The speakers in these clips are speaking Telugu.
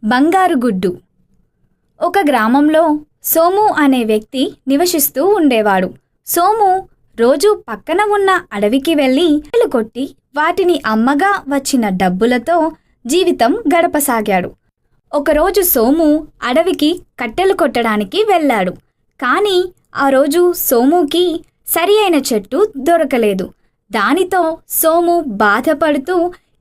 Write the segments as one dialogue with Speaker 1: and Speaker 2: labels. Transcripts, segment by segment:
Speaker 1: బంగారు గుడ్డు. ఒక గ్రామంలో సోము అనే వ్యక్తి నివసిస్తూ ఉండేవాడు. సోము రోజు పక్కన ఉన్న అడవికి వెళ్ళి కట్టెలు కొట్టి వాటిని అమ్మగా వచ్చిన డబ్బులతో జీవితం గడపసాగాడు. ఒకరోజు సోము అడవికి కట్టెలు కొట్టడానికి వెళ్ళాడు. కానీ ఆ రోజు సోముకి సరి అయిన చెట్టు దొరకలేదు. దానితో సోము బాధపడుతూ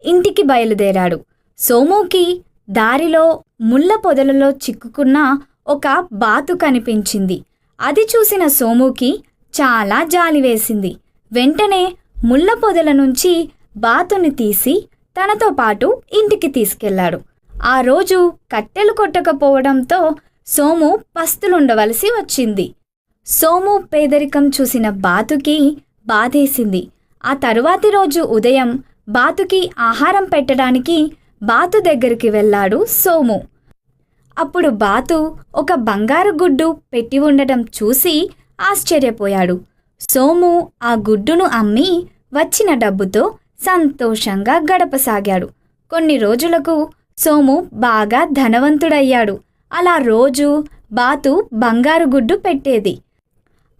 Speaker 1: ఇంటికి బయలుదేరాడు. సోముకి దారిలో ముళ్ళ పొదలలో చిక్కుకున్న ఒక బాతు కనిపించింది. అది చూసిన సోముకి చాలా జాలి వేసింది. వెంటనే ముళ్ళ పొదల నుంచి బాతుని తీసి తనతో పాటు ఇంటికి తీసుకెళ్లాడు. ఆ రోజు కట్టెలు కొట్టకపోవడంతో సోము పస్తులుండవలసి వచ్చింది. సోము పేదరికం చూసిన బాతుకి బాధేసింది. ఆ తరువాతి రోజు ఉదయం బాతుకి ఆహారం పెట్టడానికి బాతు దగ్గరికి వెళ్ళాడు సోము. అప్పుడు బాతు ఒక బంగారు గుడ్డు పెట్టి ఉండటం చూసి ఆశ్చర్యపోయాడు. సోము ఆ గుడ్డును అమ్మి వచ్చిన డబ్బుతో సంతోషంగా గడపసాగాడు. కొన్ని రోజులకు సోము బాగా ధనవంతుడయ్యాడు. అలా రోజు బాతు బంగారు గుడ్డు పెట్టేది.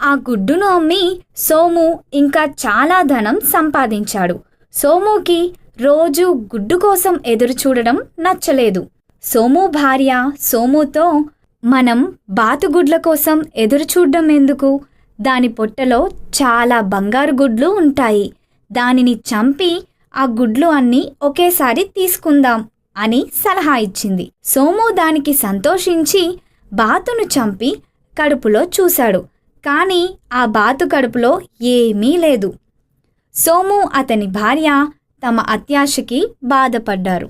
Speaker 1: ఆ గుడ్డును అమ్మి సోము ఇంకా చాలా ధనం సంపాదించాడు. సోముకి రోజు గుడ్డు కోసం ఎదురు చూడడం నచ్చలేదు. సోము భార్య సోముతో, మనం బాతుగుడ్ల కోసం ఎదురు చూడడం ఎందుకు? దాని పొట్టలో చాలా బంగారు గుడ్లు ఉంటాయి. దానిని చంపి ఆ గుడ్లు అన్నీ ఒకేసారి తీసుకుందాం అని సలహా ఇచ్చింది. సోము దానికి సంతోషించి బాతును చంపి కడుపులో చూశాడు. కానీ ఆ బాతు కడుపులో ఏమీ లేదు. సోము అతని భార్య తమ అత్యాశకి బాధపడ్డారు.